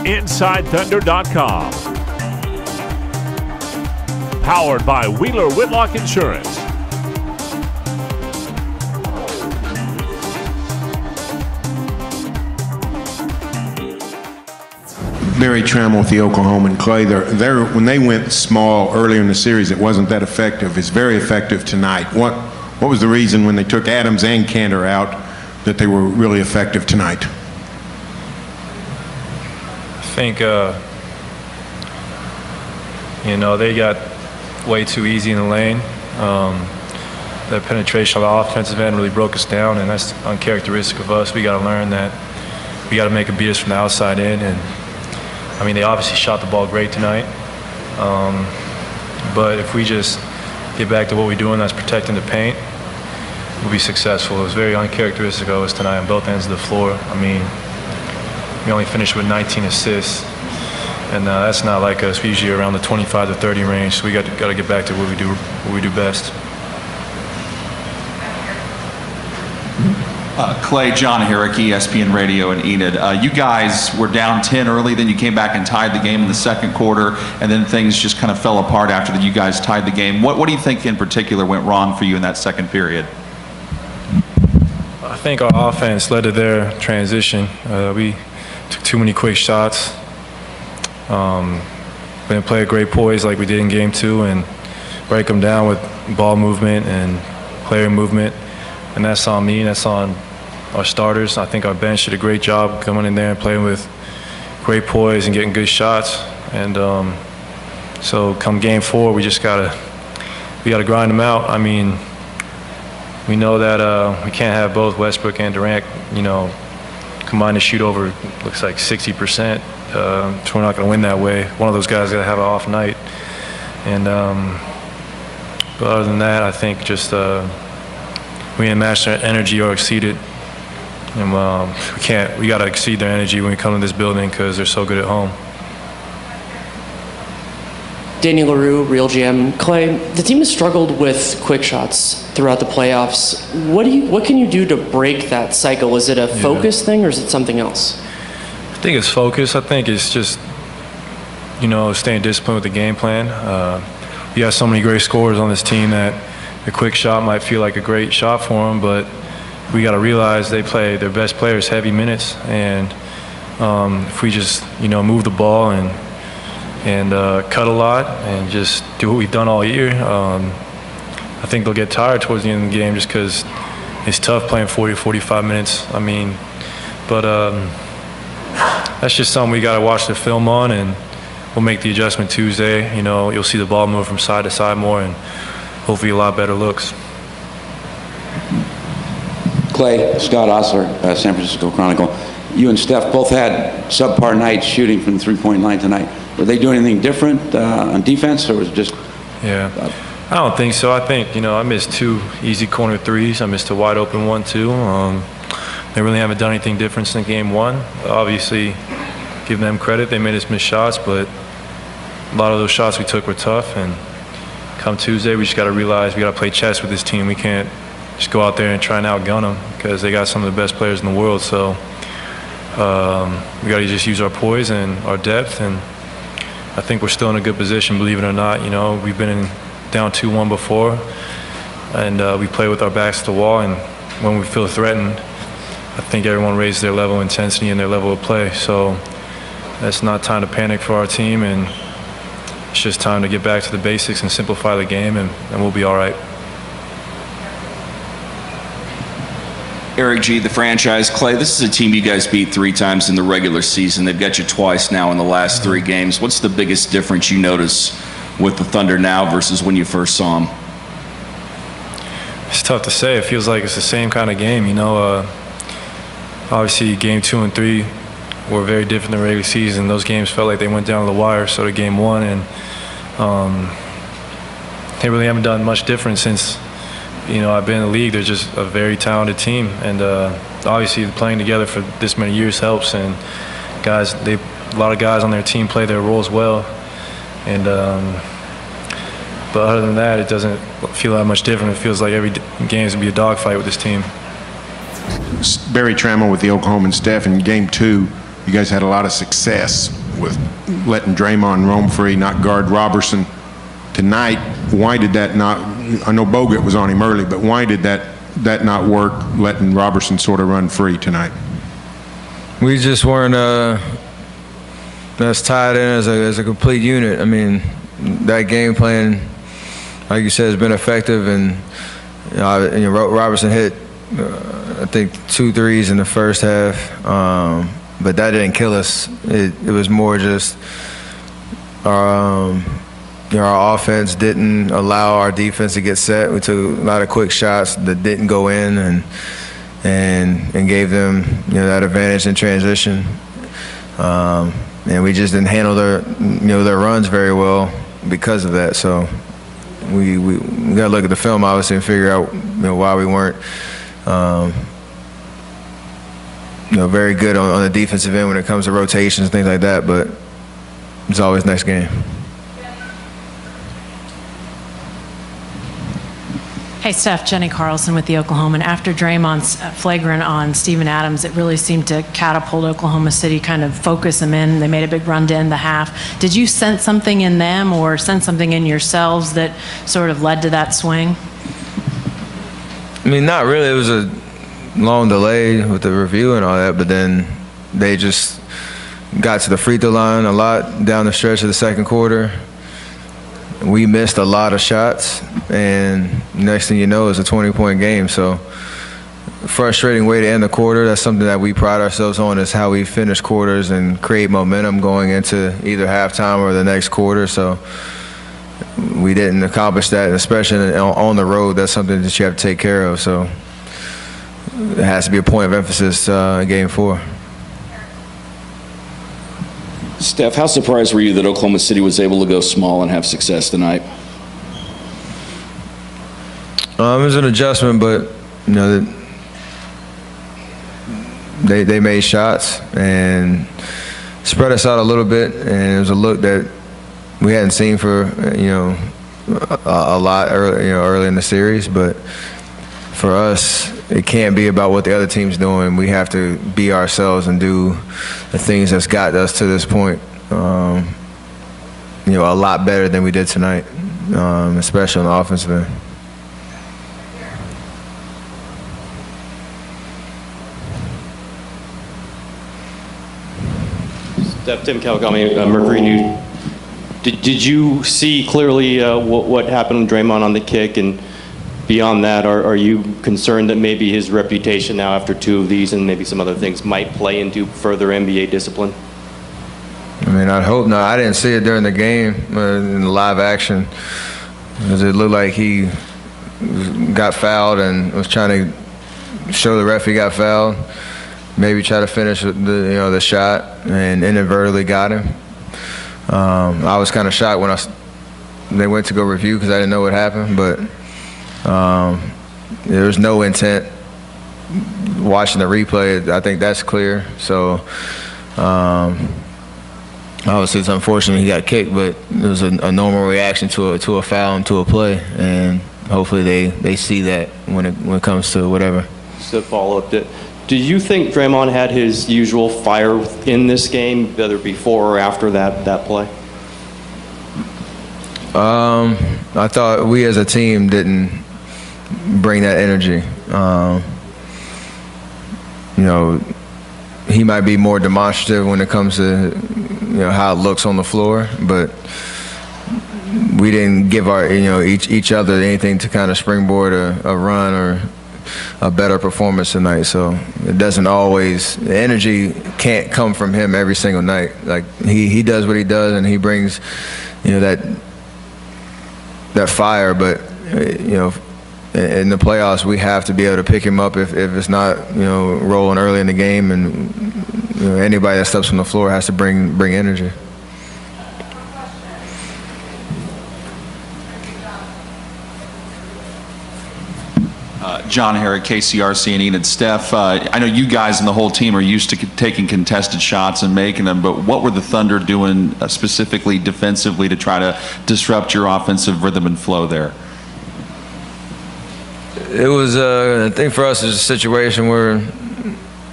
InsideThunder.com. Powered by Wheeler Whitlock Insurance. Barry Trammell with the Oklahoma. Clay, when they went small earlier in the series, it wasn't that effective. It's very effective tonight. What was the reason when they took Adams and Cantor out that they were really effective tonight? I think, they got way too easy in the lane. That penetration on the offensive end really broke us down, and that's uncharacteristic of us. We got to learn that we got to make them beat us from the outside in. And I mean, they obviously shot the ball great tonight. But if we just get back to what we're doing, that's protecting the paint, we'll be successful. It was very uncharacteristic of us tonight on both ends of the floor. I mean, we only finished with 19 assists. And that's not like us. We usually around the 25 to 30 range. So we got to get back to what we do best. Clay, John Herrick, ESPN Radio and Enid. You guys were down 10 early, then you came back and tied the game in the second quarter, and then things just kind of fell apart after that you guys tied the game. What do you think in particular went wrong for you in that second period? I think our offense led to their transition. We took too many quick shots. We didn't play a great poise like we did in game 2 and break them down with ball movement and player movement. And that's on me, that's on our starters. I think our bench did a great job coming in there and playing with great poise and getting good shots. And so come game 4, we gotta grind them out. I mean, we know that we can't have both Westbrook and Durant, combined to shoot over, looks like 60%. So we're not going to win that way. One of those guys got to have an off night. And but other than that, I think just we didn't match their energy or exceed it. And we got to exceed their energy when we come to this building because they're so good at home. Daniel LaRue, Real GM. Clay, the team has struggled with quick shots throughout the playoffs. What can you do to break that cycle? Is it a focus thing or is it something else? I think it's focus. I think it's just, staying disciplined with the game plan. You have so many great scorers on this team that a quick shot might feel like a great shot for them, but we got to realize they play their best players heavy minutes, and if we just move the ball and cut a lot and just do what we've done all year, I think they'll get tired towards the end of the game just because it's tough playing 40 or 45 minutes. I mean, but that's just something we got to watch the film on, and we'll make the adjustment Tuesday. You'll see the ball move from side to side more, and hopefully a lot better looks. Clay, Scott Osler, San Francisco Chronicle. You and Steph both had subpar nights shooting from the three-point line tonight. Were they doing anything different on defense, or was it just? Yeah, I don't think so. I think I missed 2 easy corner threes. I missed a wide open one too. They really haven't done anything different since game 1. Obviously, give them credit. They made us miss shots, but a lot of those shots we took were tough. And come Tuesday, we just got to realize we got to play chess with this team. We can't just go out there and try and outgun them because they got some of the best players in the world. So we got to just use our poise and our depth. And I think we're still in a good position, believe it or not. We've been down 2-1 before, and we play with our backs to the wall. And when we feel threatened, I think everyone raised their level of intensity and their level of play. So it's not time to panic for our team, and it's just time to get back to the basics and simplify the game, and we'll be all right. Eric G., the franchise. Clay, this is a team you guys beat 3 times in the regular season. They've got you twice now in the last 3 games. What's the biggest difference you notice with the Thunder now versus when you first saw them? It's tough to say. It feels like it's the same kind of game. Obviously, game 2 and 3 were very different than regular season. Those games felt like they went down to the wire, so did game 1. And they really haven't done much different since I've been in the league. They're just a very talented team, and obviously playing together for this many years helps. And a lot of guys on their team play their roles well. And but other than that, it doesn't feel that much different. It feels like every game is gonna be a dogfight with this team. Barry Trammell with the Oklahoma. Steph, in game 2, you guys had a lot of success with letting Draymond roam free, not guard Robertson. Tonight, why did that not, I know Bogut was on him early, but why did that not work, letting Robertson sort of run free tonight? We just weren't as tied in as a complete unit. I mean, that game plan, like you said, has been effective, and Robertson hit I think 2 threes in the first half, but that didn't kill us. It was more just our offense didn't allow our defense to get set. We took a lot of quick shots that didn't go in, and gave them that advantage in transition. And we just didn't handle their runs very well because of that. So we got to look at the film obviously and figure out why we weren't very good on the defensive end when it comes to rotations and things like that. But it's always next game. Hey, Steph, Jenny Carlson with the Oklahoman. After Draymond's flagrant on Steven Adams, it really seemed to catapult Oklahoma City, kind of focus them in. They made a big run to end the half. Did you sense something in them or sense something in yourselves that sort of led to that swing? I mean, not really. It was a long delay with the review and all that, but then they just got to the free throw line a lot down the stretch of the second quarter. We missed a lot of shots, and next thing you know, it's a 20-point game. So, frustrating way to end the quarter. That's something that we pride ourselves on, is how we finish quarters and create momentum going into either halftime or the next quarter. So, we didn't accomplish that, especially on the road. That's something that you have to take care of. So, it has to be a point of emphasis in Game 4. Steph, how surprised were you that Oklahoma City was able to go small and have success tonight? It was an adjustment, but they made shots and spread us out a little bit, and it was a look that we hadn't seen for a lot early in the series. But for us, it can't be about what the other team's doing. We have to be ourselves and do the things that's got us to this point, a lot better than we did tonight, especially on the offensive end. Steph, Tim Kawakami, Mercury News. Did you see clearly what happened with Draymond on the kick? And beyond that, are you concerned that maybe his reputation now after 2 of these and maybe some other things might play into further NBA discipline? I mean, I'd hope not. I didn't see it during the game in the live action, because it looked like he got fouled and was trying to show the ref he got fouled. Maybe try to finish the shot and inadvertently got him. I was kind of shocked when they went to go review, because I didn't know what happened, but there was no intent. Watching the replay, I think that's clear. So obviously it's unfortunate he got kicked, but it was a normal reaction to a foul and to a play, and hopefully they see that when it comes to whatever. Just a follow-up. Do you think Draymond had his usual fire in this game, whether before or after that play? I thought we as a team didn't bring that energy. He might be more demonstrative when it comes to how it looks on the floor, but we didn't give each other anything to kind of springboard a run or a better performance tonight. So it doesn't always, the energy can't come from him every single night. Like he does what he does, and he brings that fire, but in the playoffs we have to be able to pick him up if it's not rolling early in the game, and anybody that steps on the floor has to bring energy. John Herrick, KCRC and Enid. Steph, I know you guys and the whole team are used to taking contested shots and making them, but what were the Thunder doing specifically defensively to try to disrupt your offensive rhythm and flow there? It was, I think for us, it's a situation where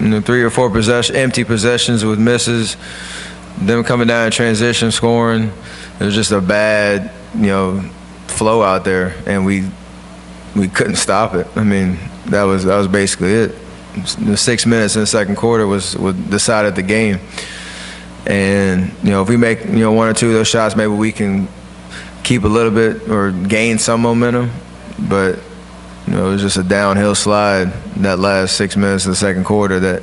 3 or 4 empty possessions with misses, them coming down in transition, scoring. It was just a bad, flow out there, and we couldn't stop it. I mean, that was basically it. The 6 minutes in the second quarter was decided the game. And if we make 1 or 2 of those shots, maybe we can keep a little bit or gain some momentum. But it was just a downhill slide in that last 6 minutes of the second quarter that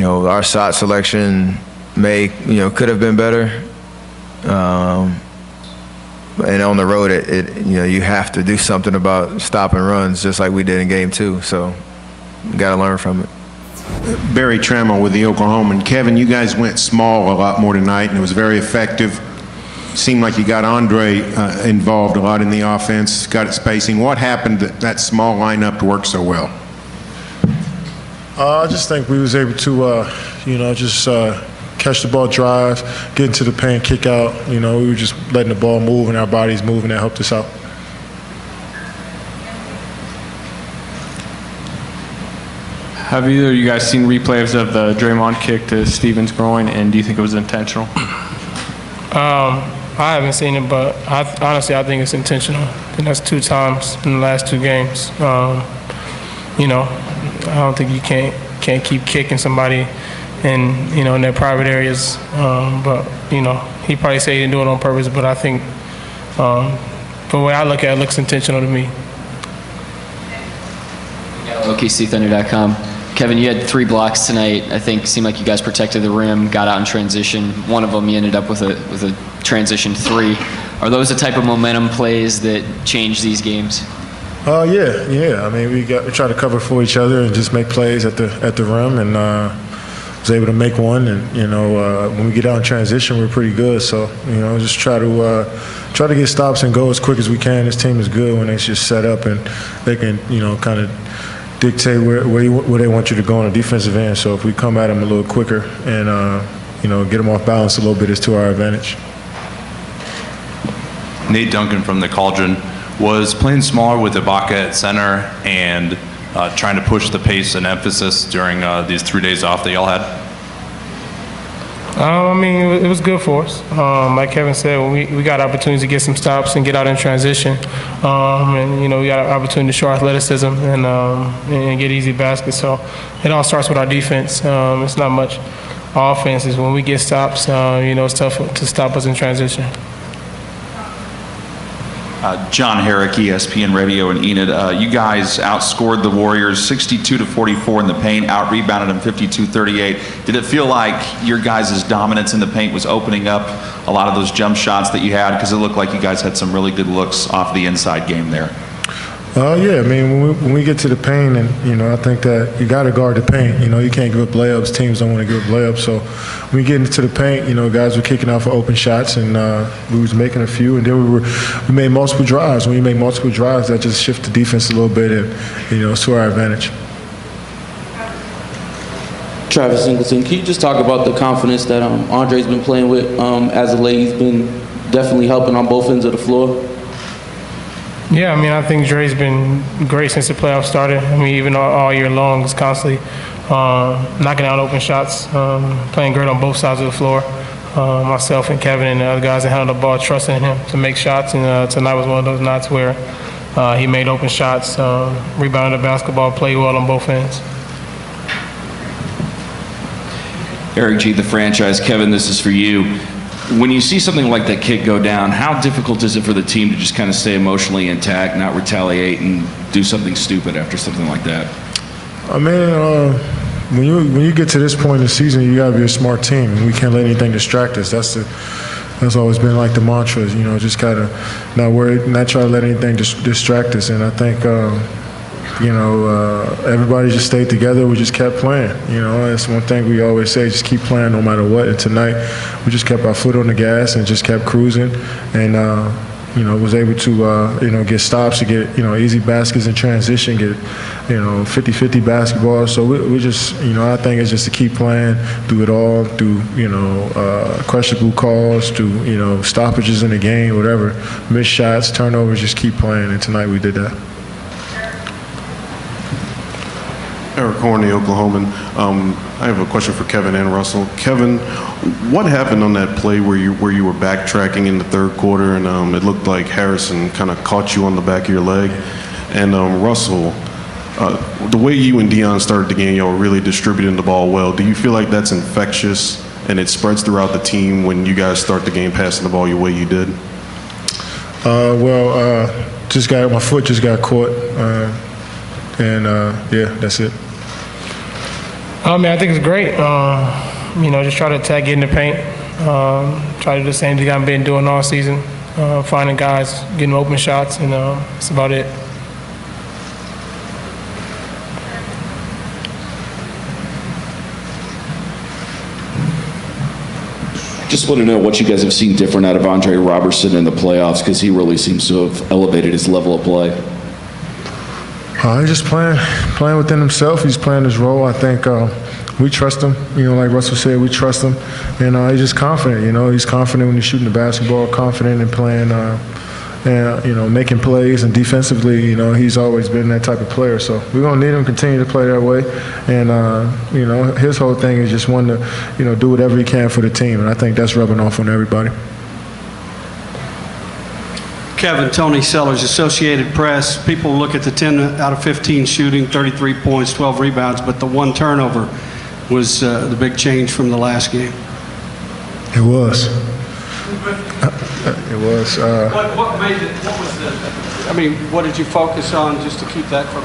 our shot selection could have been better. And on the road, you have to do something about stopping runs, just like we did in Game 2. So, you got to learn from it. Barry Trammell with the Oklahoman. Kevin, you guys went small a lot more tonight, and it was very effective. Seemed like you got Andre involved a lot in the offense, got it spacing. What happened that small lineup to work so well? I just think we was able to, catch the ball, drive, get into the paint, kick out. We were just letting the ball move and our bodies move, and that helped us out. Have either of you guys seen replays of the Draymond kick to Stevens' groin, and do you think it was intentional? I haven't seen it, but honestly, I think it's intentional. I think that's 2 times in the last 2 games. I don't think you can't keep kicking somebody in their private areas. But he probably said he didn't do it on purpose. But I think the way I look at it, looks intentional to me. OKCThunder.com. Kevin, you had 3 blocks tonight. I think it seemed like you guys protected the rim, got out in transition. One of them you ended up with a transition 3. Are those the type of momentum plays that change these games? Yeah. I mean, we try to cover for each other and just make plays at the rim, and was able to make one. And when we get out in transition, we're pretty good. So just try to get stops and go as quick as we can. This team is good when they just set up and they can kind of dictate where they want you to go on the defensive end. So if we come at them a little quicker and get them off balance a little bit, it's to our advantage. Nate Duncan from the Cauldron. Was playing smaller with Ibaka at center and trying to push the pace and emphasis during these 3 days off that y'all had? It was good for us. Like Kevin said, we got opportunities to get some stops and get out in transition. And we got an opportunity to show athleticism and get easy baskets. So it all starts with our defense. It's not much offense. It's when we get stops, it's tough to stop us in transition. John Herrick, ESPN Radio and Enid. You guys outscored the Warriors 62-44 in the paint, out-rebounded them 52-38. Did it feel like your guys' dominance in the paint was opening up a lot of those jump shots that you had? Because it looked like you guys had some really good looks off the inside game there. Yeah, when we get to the paint, and I think that you got to guard the paint. You can't give up layups. Teams don't want to give up layups. So when we get into the paint, guys were kicking out for open shots, and we was making a few, and then we made multiple drives. When you make multiple drives, that just shifts the defense a little bit, and it's to our advantage. Travis Singleton, can you just talk about the confidence that Andre's been playing with as of late? He's been definitely helping on both ends of the floor. Yeah, I think Dre's been great since the playoffs started. Even all year long, he's constantly knocking out open shots, playing great on both sides of the floor. Myself and Kevin and the other guys that handle the ball, trusting in him to make shots. And tonight was one of those nights where he made open shots, rebounded the basketball, played well on both ends. Eric G., the franchise. Kevin, this is for you. When you see something like that kick go down, how difficult is it for the team to just kind of stay emotionally intact, not retaliate, and do something stupid after something like that? When you get to this point in the season, you got to be a smart team. We can't let anything distract us. That's always been like the mantra. Just gotta not worry, not try to let anything distract us. And I think everybody just stayed together. We just kept playing. That's one thing we always say, just keep playing no matter what. And tonight, we just kept our foot on the gas and just kept cruising. And, was able to, get stops, to get, easy baskets in transition, get, 50-50 basketball. So we just, I think it's just to keep playing, do it all, do, questionable calls, do, stoppages in the game, whatever, missed shots, turnovers, just keep playing. And tonight we did that. Eric Horn, the Oklahoman. I have a question for Kevin and Russell. Kevin, what happened on that play where you were backtracking in the third quarter and it looked like Harrison kind of caught you on the back of your leg? And Russell, the way you and Deion started the game, y'all really distributing the ball well. Do you feel like that's infectious and it spreads throughout the team when you guys start the game passing the ball your way you did? My foot just got caught. Yeah, that's it. I think it's great. Just try to attack, get in the paint. Try to do the same thing I've been doing all season. Finding guys, getting open shots, and that's about it. Just want to know what you guys have seen different out of Andre Robertson in the playoffs, because he really seems to have elevated his level of play. He's just playing within himself. He's playing his role. I think we trust him. Like Russell said, we trust him, and he's just confident. He's confident when he's shooting the basketball, confident in playing, and making plays. And defensively, he's always been that type of player. So we're gonna need him to continue to play that way. And his whole thing is just wanting to, do whatever he can for the team. And I think that's rubbing off on everybody. Kevin, Tony Sellers, Associated Press. People look at the 10 out of 15 shooting, 33 points, 12 rebounds, but the one turnover was the big change from the last game. It was. It was. What made it? What was the? What did you focus on just to keep that from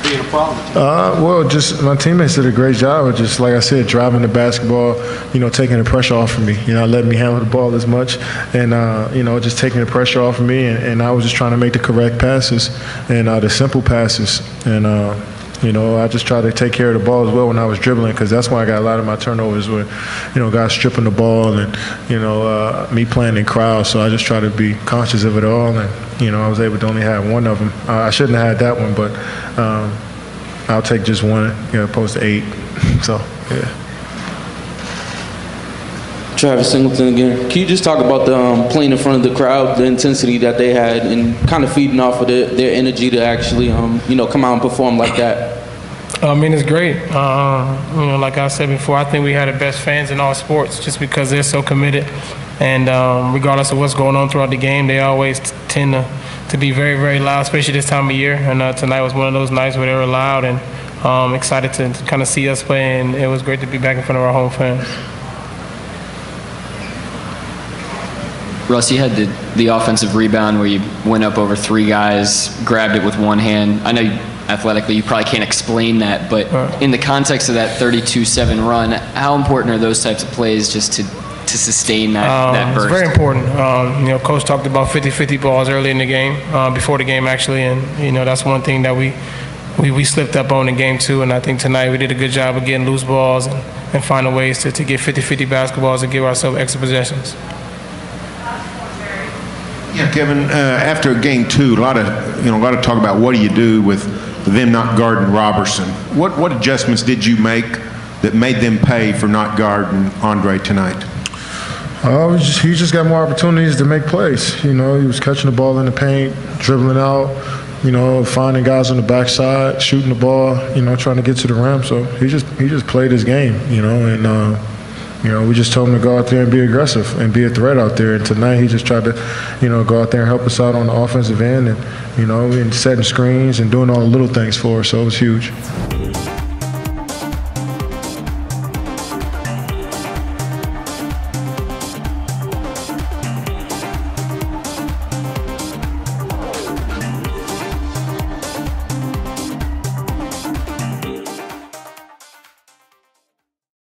being a problem? Just my teammates did a great job of just, like I said, driving the basketball, taking the pressure off of me, letting me handle the ball as much, and, just taking the pressure off of me, and I was just trying to make the correct passes and the simple passes, and, I just tried to take care of the ball as well when I was dribbling, because that's why I got a lot of my turnovers with, guys stripping the ball and, me playing in crowds, so I just try to be conscious of it all, and, I was able to only have one of them. I shouldn't have had that one, but I'll take just one, opposed to 8. So, yeah. Travis Singleton again. Can you just talk about the playing in front of the crowd, the intensity that they had, and kind of feeding off of their energy to actually, come out and perform like that? It's great. Like I said before, I think we had the best fans in all sports just because they're so committed. And regardless of what's going on throughout the game, they always tend to be very, very loud, especially this time of year. And tonight was one of those nights where they were loud, and excited to kind of see us play. And it was great to be back in front of our home fans. Russ, you had the offensive rebound where you went up over 3 guys, grabbed it with one hand. I know athletically you probably can't explain that, but in the context of that 32-7 run, how important are those types of plays just to sustain that burst? It's very important. Coach talked about 50-50 balls early in the game, before the game actually, and that's one thing that we slipped up on in game 2, and I think tonight we did a good job of getting loose balls and finding ways to get 50-50 basketballs and give ourselves extra possessions. Yeah, Kevin. After game 2, a lot of talk about what do you do with them not guarding Robertson. What adjustments did you make that made them pay for not guarding Andre tonight? He just got more opportunities to make plays. He was catching the ball in the paint, dribbling out, finding guys on the backside, shooting the ball, trying to get to the rim. So he just played his game, and. We just told him to go out there and be aggressive and be a threat out there. And tonight he just tried to, go out there and help us out on the offensive end and, and setting screens and doing all the little things for us. So it was huge.